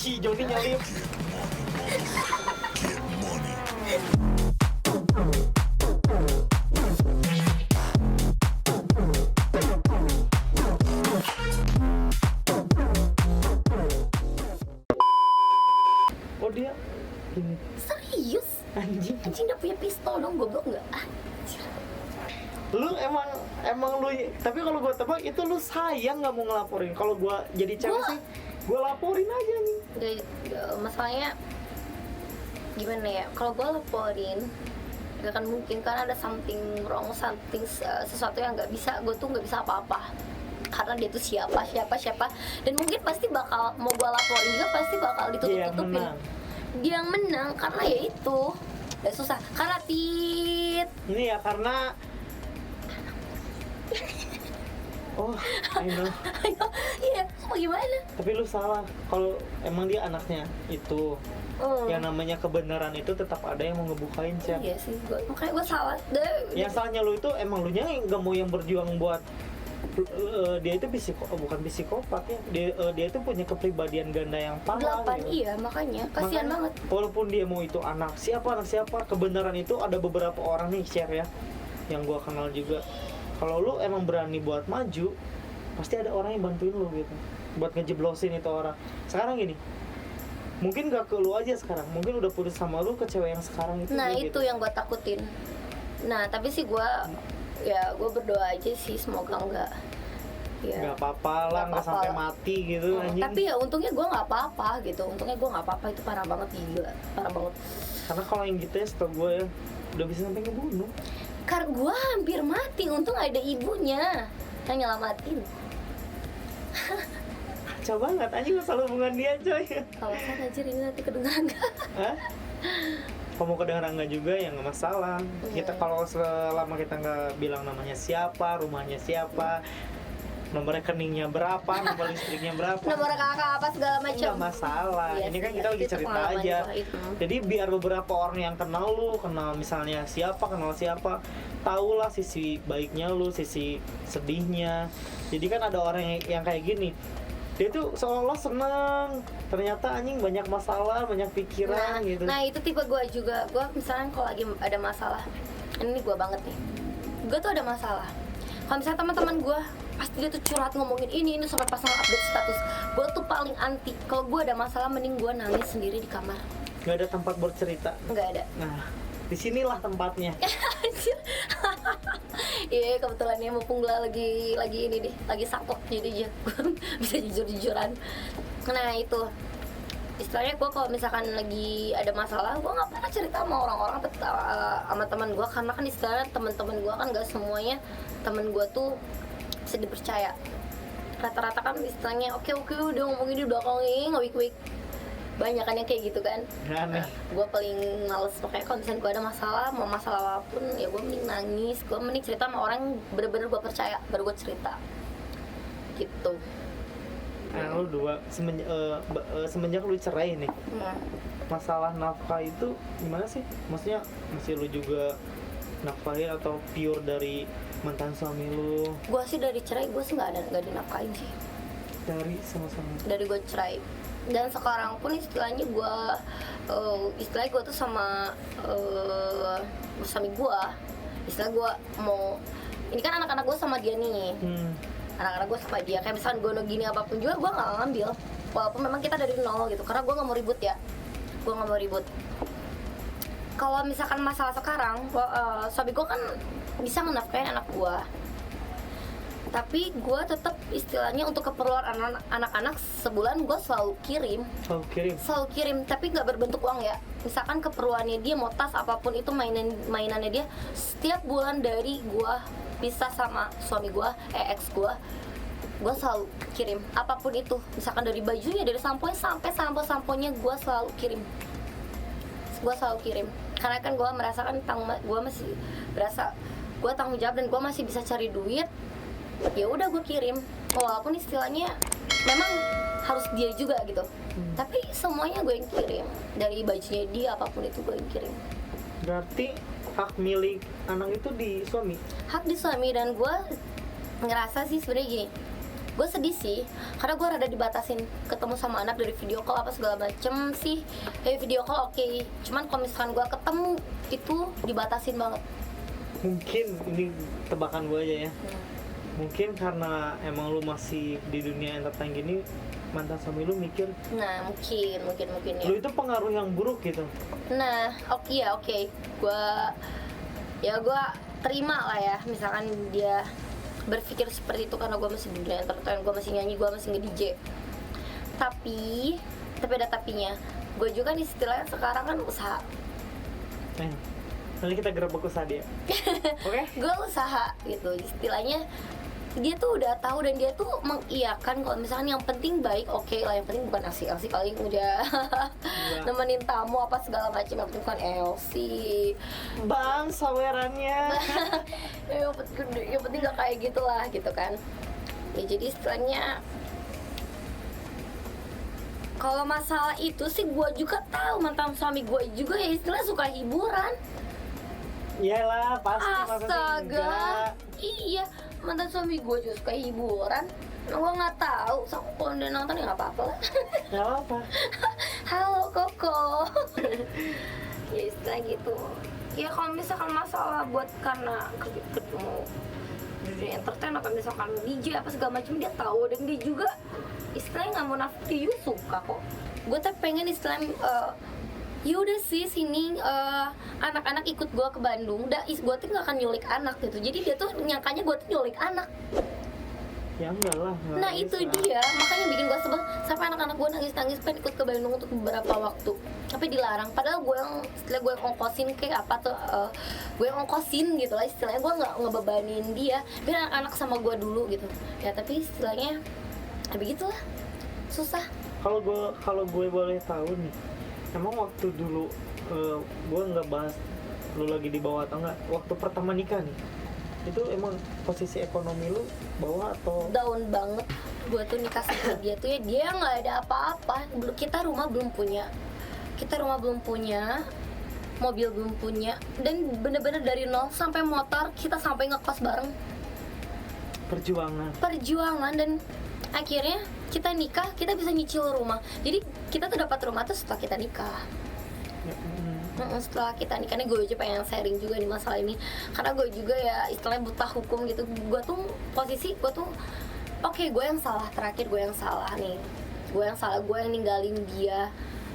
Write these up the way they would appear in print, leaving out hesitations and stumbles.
si Joni nyalip. Oh dia gini. Serius? Anjing. Anjing dia punya pistol dong, goblok nggak? Anjir. Lu emang lu, tapi kalau gua tebak itu lu sayang nggak mau ngelaporin. Kalau gua jadi cewek sih gua laporin aja nih. Masalahnya gimana ya, kalau gue laporin gak akan mungkin karena ada something wrong, sesuatu yang nggak bisa, gue tuh nggak bisa apa-apa karena dia tuh siapa dan mungkin pasti bakal mau gue laporin juga pasti bakal ditutup-tutupin. Dia yang menang karena ya itu udah susah karena ini ya karena oh I know. Iya, gimana? Tapi lu salah kalau emang dia anaknya itu. Yang namanya kebenaran itu tetap ada yang mau ngebukain sih. Iya sih, makanya gue salah. Yang salahnya lu itu emang lu nya nggak mau yang berjuang buat dia itu bukan psikopat ya. Dia itu punya kepribadian ganda yang parah. 8 gitu. iya, makanya kasihan banget. Walaupun dia mau itu anak siapa, kebenaran itu ada beberapa orang nih share ya, yang gua kenal juga. Kalau lu emang berani buat maju, pasti ada orang yang bantuin lu gitu, buat ngejeblosin itu orang. Sekarang gini, mungkin gak ke lu aja sekarang, mungkin udah putus sama lu ke cewek yang sekarang itu. Nah itu gitu. yang gue takutin. Nah tapi sih gue berdoa aja sih semoga enggak. Ya. Gak apa-apa lah, gak sampai mati gitu anjing. Tapi ya untungnya gue nggak apa-apa gitu. Untungnya gue nggak apa-apa, itu parah banget gila, parah banget. Karena kalau yang gitu ya, setahu gue ya, udah bisa sampai ngebunuh. Karena gue hampir mati, untung ada ibunya yang nyelamatin. Coba banget anjing masalah hubungan dia coy. Kalau saya anjir ini nanti kedengaran gak? Hah? Kamu kedengeran nggak juga ya nggak masalah. Kita kalau selama kita nggak bilang namanya siapa, rumahnya siapa, nomor rekeningnya berapa, nomor listriknya berapa, nomor kakak apa segala macam, nggak masalah. Iya, ini kan sih, kita lagi itu cerita pengalaman aja. Jadi Jadi biar beberapa orang yang kenal lu, kenal misalnya siapa, kenal siapa, tahulah sisi baiknya lu, sisi sedihnya. Jadi kan ada orang yang kayak gini, dia tuh seolah senang, ternyata anjing banyak masalah, banyak pikiran gitu. Nah itu tipe gue juga. Gue misalnya kalau lagi ada masalah, ini gue banget nih, gue tuh ada masalah. Kalau misalnya teman-teman gue pasti dia tuh curhat ngomongin ini sampai pasang update status, gue tuh paling anti. Kalau gue ada masalah mending gue nangis sendiri di kamar. Gak ada tempat bercerita. Nggak ada. Nah, disinilah tempatnya. Anjir. Iya kebetulan ya mumpung gue lagi ini deh, lagi sakit jadi bisa jujur-jujuran. Nah itu istilahnya gue kalau misalkan lagi ada masalah, gue nggak pernah cerita sama orang-orang sama teman gue, karena kan istilahnya teman-teman gue kan nggak semuanya teman gue tuh bisa dipercaya. Rata-rata kan istilahnya oke udah ngomongin di belakang ini ngawik-wik, banyak kan yang kayak gitu kan. Aneh. Gue paling males, makanya kalau misalnya gue ada masalah, mau masalah apapun ya gue mending nangis, gue mending cerita sama orang yang bener-bener gue percaya, baru gue cerita gitu. Nah, lu dua semenjak lu cerai nih, masalah nafkah itu gimana sih? Maksudnya masih lu juga nafkahin atau pure dari mantan suami lu? Gue sih dari cerai, gue sih nggak dinafkahin sih. Dari sama-sama. Dari gue cerai. Dan sekarang pun istilahnya gue tuh sama suami gue, istilah gue mau, ini kan anak-anak gue sama dia nih. Anak-anak gue sama dia, kayak misalkan gue gini apapun juga gue nggak ngambil, walaupun memang kita dari nol gitu, karena gue nggak mau ribut ya. Gue nggak mau ribut. Kalau misalkan masalah sekarang, suami gue kan bisa menafkahin anak gue, tapi gue tetap istilahnya untuk keperluan anak-anak sebulan gue selalu kirim, tapi nggak berbentuk uang ya. Misalkan keperluannya dia mau tas apapun itu, mainannya dia, setiap bulan dari gue pisah sama suami gue, ex gue selalu kirim apapun itu. Misalkan dari bajunya, dari samponya sampai sampo-samponya gue selalu kirim. Karena kan gue merasakan gue masih berasa gue tanggung jawab dan gue masih bisa cari duit. Ya udah gue kirim, walaupun istilahnya memang harus dia juga gitu, tapi semuanya gue yang kirim, dari bajunya dia apapun itu gue yang kirim. Berarti hak milik anak itu di suami? Hak di suami. Dan gue ngerasa sih sebenarnya gini, gue sedih sih karena gue rada dibatasin ketemu sama anak dari video call apa segala macem sih. Video call oke, cuman kalau misalkan gue ketemu itu dibatasin banget. Mungkin ini tebakan gue aja ya, mungkin karena emang lu masih di dunia entertain gini, mantan suami lu mikir Nah mungkin ya. lu itu pengaruh yang buruk gitu. Nah oke, gue terima lah ya misalkan dia berpikir seperti itu karena gue masih di dunia entertain, gue masih nyanyi, gue masih nge-DJ. Tapi ada tapinya, gue juga nih istilahnya sekarang kan usaha. Nanti kita gerak usaha dia. Oke? Gue usaha gitu istilahnya. Dia tuh udah tahu dan dia tuh mengiyakan kalau misalkan yang penting baik, oke lah, yang penting bukan asik paling udah nemenin tamu apa segala macam, yang penting bukan LC Bang sawerannya. yang penting gak kayak gitulah gitu kan ya. Jadi istilahnya kalau masalah itu sih gue juga tahu mantan suami gue juga ya istilahnya suka hiburan. Iyalah pasti, Astaga, iya mantan suami gue juga suka hiburan. Gue nggak tahu, so, kalau dia nonton ya nggak apa-apa lah. Nggak apa. Halo Koko. Ya istilah gitu. Ya kalau misalkan masalah buat karena ketemu di entertain apa misalkan DJ apa segala macam, dia tahu dan dia juga istilahnya nggak mau nafsu, dia suka kok. Gue tuh pengen istilahnya ya udah sih sini anak-anak ikut gue ke Bandung, gue tuh nggak akan nyulik anak gitu. Jadi dia tuh nyangkanya gue tuh nyulik anak. Ya enggak lah. Nah itu dia, makanya bikin gue sebel. Sampai anak-anak gue nangis-nangis pengen ikut ke Bandung untuk beberapa waktu, tapi dilarang. Padahal gue yang setelah gue ongkosin kayak apa tuh, gue yang ongkosin gitu lah istilahnya. Gue nggak ngebebanin dia, biar anak-anak sama gue dulu gitu. Ya tapi istilahnya ya begitulah, susah. Kalau gue boleh tahu nih, emang waktu dulu gue nggak bahas lu lagi di bawah atau enggak, waktu pertama nikah nih, itu emang posisi ekonomi lu bawah atau Down banget. Gue tuh nikah sama dia tuh ya dia nggak ada apa-apa. Kita rumah belum punya, mobil belum punya, dan bener-bener dari nol sampai motor kita sampai ngekos bareng. Perjuangan dan akhirnya kita nikah, kita bisa nyicil rumah. Jadi kita tuh dapat rumah tuh setelah kita nikah. Setelah kita nikah nih, gue aja pengen sharing juga di masalah ini karena gue juga ya istilahnya buta hukum gitu. Gue tuh posisi gue tuh oke, gue yang salah, terakhir gue yang salah nih, gue yang ninggalin dia.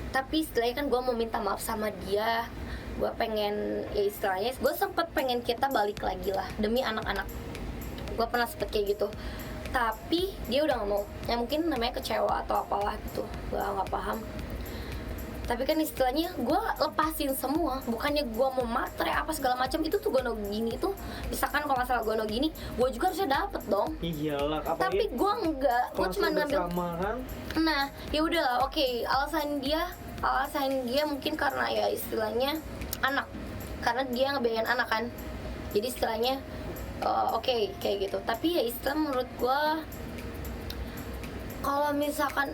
Tapi istilahnya kan gue mau minta maaf sama dia. Gue pengen ya istilahnya gue sempet pengen kita balik lagi lah demi anak-anak. Gue pernah sempet kayak gitu, tapi dia udah nggak mau. Ya mungkin namanya kecewa atau apalah gitu, gue nggak paham. Tapi kan istilahnya gue lepasin semua, bukannya gue mau matre apa segala macam. Itu tuh gono gini tuh, misalkan kalau masalah gono gini, gue juga harusnya dapet dong. Iyalah, tapi gue enggak, gue cuma ngambil. Kan? Nah ya udahlah, oke. Alasan dia mungkin karena ya istilahnya anak, karena dia ngebiayain anak kan. Jadi istilahnya oke, kayak gitu. Tapi ya istilah menurut gue, kalau misalkan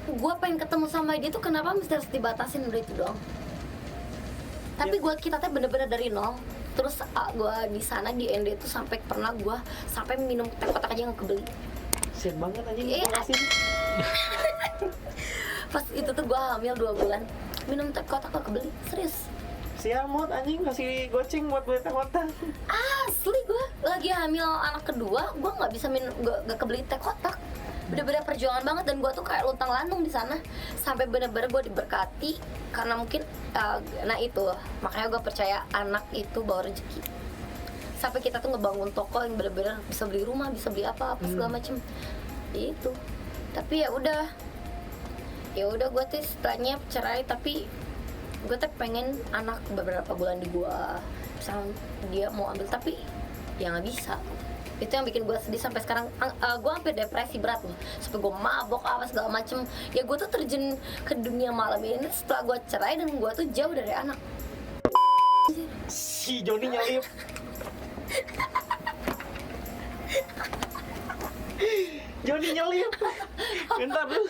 gue pengen ketemu sama dia tuh kenapa mesti harus dibatasin, udah itu doang. Tapi kita tuh bener-bener dari nol. Terus gue di sana di ND tuh sampai pernah gue sampai minum teh kotak aja nggak kebeli. Sian banget anjing. Pas itu tuh gue hamil 2 bulan, minum teh kotak nggak kebeli, serius. Sial mod anjing, kasih goceng buat beli teh kotak. Asli gue lagi hamil anak kedua, gue nggak bisa minum, gak kebeli teh kotak. Bener-bener perjuangan banget, dan gue tuh kayak luntang lantung di sana sampai bener-bener gue diberkati karena mungkin nah itu makanya gue percaya anak itu bawa rezeki. Sampai kita tuh ngebangun toko yang bener-bener bisa beli rumah, bisa beli apa segala macem itu. Tapi ya udah gue tuh setelahnya cerai, tapi gue tuh pengen anak beberapa bulan di gue. Misalnya dia mau ambil tapi ya nggak bisa. Itu yang bikin gue sedih sampai sekarang. Gue hampir depresi berat loh, sampai gue mabok apa segala macem. Ya gue tuh terjun ke dunia malam ini setelah gue cerai dan gue tuh jauh dari anak. Si Joni nyalip. Joni nyelip. Bentar dulu.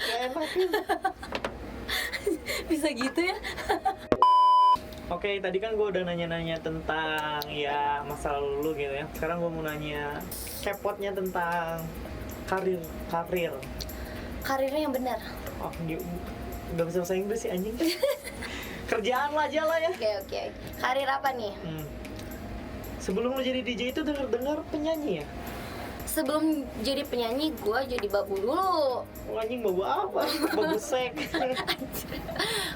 Gak enak. Bisa gitu ya. Oke, tadi kan gue udah nanya-nanya tentang ya masa lalu lu gitu ya. Sekarang gue mau nanya kepotnya tentang karir. Karirnya yang benar. Oh, nggak bisa bahasa Inggris sih anjing. Kerjaan lah aja lah ya. Oke. Karir apa nih? Sebelum lu jadi DJ itu dengar penyanyi ya? Sebelum jadi penyanyi, gue jadi babu dulu. Oh, anjing babu apa? Babu sek.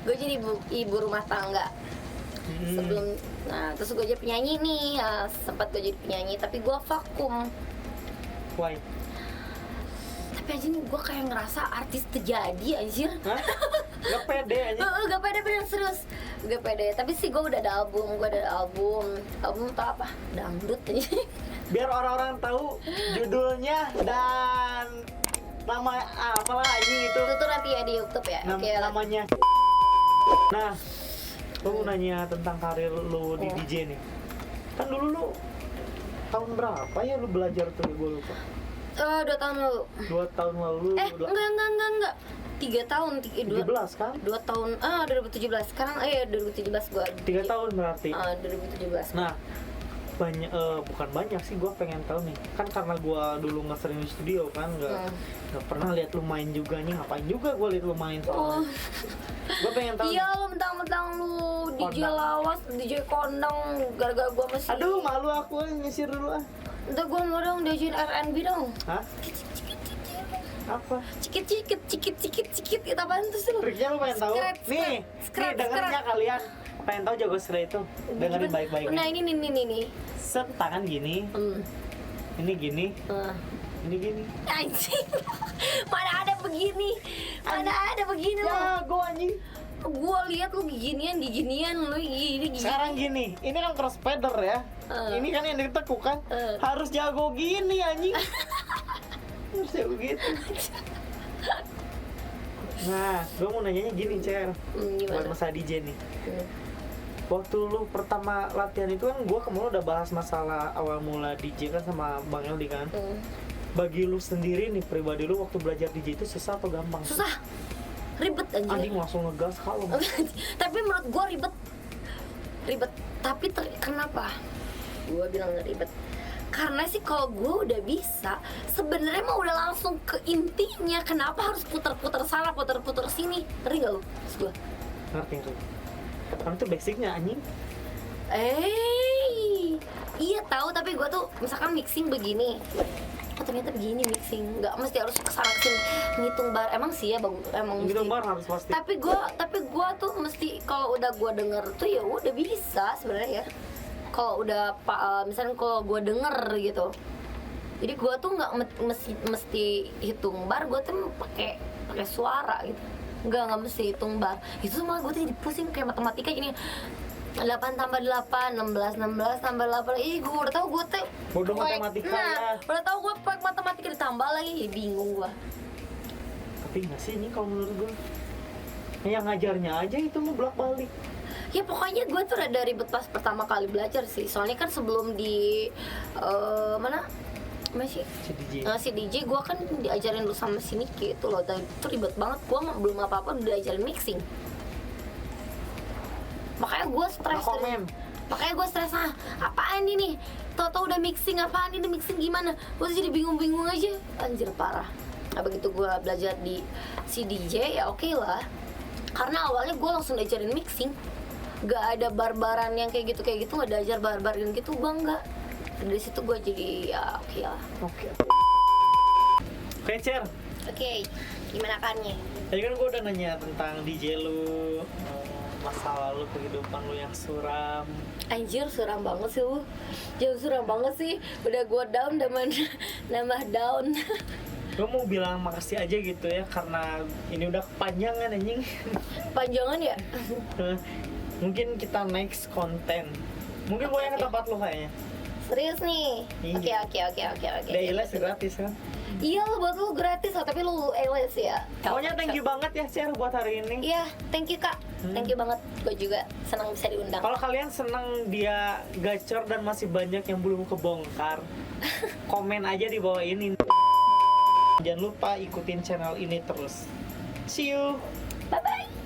Gue jadi ibu rumah tangga. Sebelum, nah terus gue jadi penyanyi nih. Ya, sempat gue jadi penyanyi, tapi gue vakum. Why? Tapi anjing gue kayak ngerasa artis terjadi anjir. Hah? Gak pede anjing. Gak pede bener serius. Gak pede. Tapi sih gue udah ada album. Album tau apa? Dangdut anjing. Biar orang-orang tahu judulnya dan nama apalah ini itu. Itu tuh nanti ya di YouTube ya. Oke, namanya. Nah, lu mau nanya tentang karir lu di DJ nih. Kan dulu lu tahun berapa ya lu belajar tuh, gue lupa. 2 tahun lalu. 2 tahun lalu. Enggak. 3 tahun. 13 kan? 2 tahun. 2017. Sekarang 2017 gua. 3 tahun berarti. 2017. Nah, bukan banyak sih, gue pengen tahu nih. Kan karena gue dulu nggak sering di studio kan, nggak pernah lihat lu main juga nih. Ngapain juga gue lihat lu main soalnya. Gue pengen tahu. Iya, lu mentang-mentang lu DJ lawas, DJ kondang, gara-gara gue masih. Aduh, malu aku nyisir dulu ah. Udah gue mau dong DJin R&B dong. Hah? Apa? Cikit itu apaan tuh sih lu? Triknya lu pengen tahu? Nih dengernya kalian. Pengen tahu jago setelah itu? Dengerin baik-baik. Nah ini. Set tangan gini. Ini gini. Ini gini. Anjing. Mana ada begini? Ya, gue anjing. Gua lihat lu ginian lu gini. Sekarang gini, ini kan cross fader ya. Ini kan yang ditekuk kan. Harus jago gini anjing. Harus jago gitu. Nah, gue mau nanyanya gini, Cer. Buat masalah DJ nih. Waktu lu pertama latihan itu kan gue kemarin udah bahas masalah awal mula DJ kan sama Bang Eldi kan. Bagi lu sendiri nih, pribadi lu waktu belajar DJ itu susah atau gampang? Susah. Ribet anjir. Anjing langsung ngegas kalau. Tapi menurut gue ribet. Tapi kenapa gue bilang ribet? Karena sih kalau gue udah bisa, sebenarnya mah udah langsung ke intinya. Kenapa harus putar-putar sana, putar-putar sini? Ngerti gak lu? Gue ngerti. Karena itu basicnya anjing. Iya tahu, tapi gue tuh misalkan mixing begini. Ternyata begini mixing, nggak mesti harus kesana kesini ngitung bar. Emang sih ya emang ngitung mesti. bar harus pasti. Tapi gue tuh mesti kalau udah gue denger tuh ya udah bisa sebenarnya ya. Kalau udah misalnya kalau gue denger gitu, jadi gue tuh nggak mesti hitung bar. Gue tuh pakai suara gitu. Nggak mesti hitung bar. Itu malah gue tuh jadi pusing kayak matematika ini. 8 tambah 8, 16 tambah 8. Ih, gue udah tau gue tuh bodoh matematika ya. Udah tau gue pakai matematika ditambah lagi, bingung gue. Tapi nggak sih ini kalau menurut gue. Yang ngajarnya aja itu mau bolak-balik. Ya pokoknya gue tuh rada ribet pas pertama kali belajar sih. Soalnya kan sebelum di mana? Masih si DJ gue kan diajarin dulu sama si Niki itu loh. Dan itu ribet banget. Gue belum apa-apa udah diajarin mixing. Makanya gue stres. Makanya gue stres, apaan ini? Tau-tau udah mixing, apaan ini mixing gimana? Gue jadi bingung-bingung aja. Anjir parah. Nah begitu gue belajar di si DJ ya oke lah. Karena awalnya gue langsung diajarin mixing. Gak ada barbaran yang kayak gitu, gak ada ajar barbaran gitu, gue enggak. Dari situ gue jadi ya oke lah. Oke, Cer. Oke, gimana kannya? Tadi kan gue udah nanya tentang DJ lu, masa lalu kehidupan lu yang suram. Anjir suram banget sih lu. Jauh suram banget sih. Udah gue down nambah down. Gue mau bilang makasih aja gitu ya, karena ini udah kepanjangan anjing. Panjangan ya? Mungkin kita next konten. Mungkin gue yang ke tempat lu kayaknya. Serius nih? Iya. Oke. Day les gratis kan? Iya, buat lu gratis lah, tapi lu les ya. Pokoknya thank you banget ya Cer buat hari ini. Iya, thank you Kak. Thank you banget. Gue juga senang bisa diundang. Kalau kalian senang dia gacor dan masih banyak yang belum kebongkar, komen aja di bawah ini. Jangan lupa ikutin channel ini terus. See you.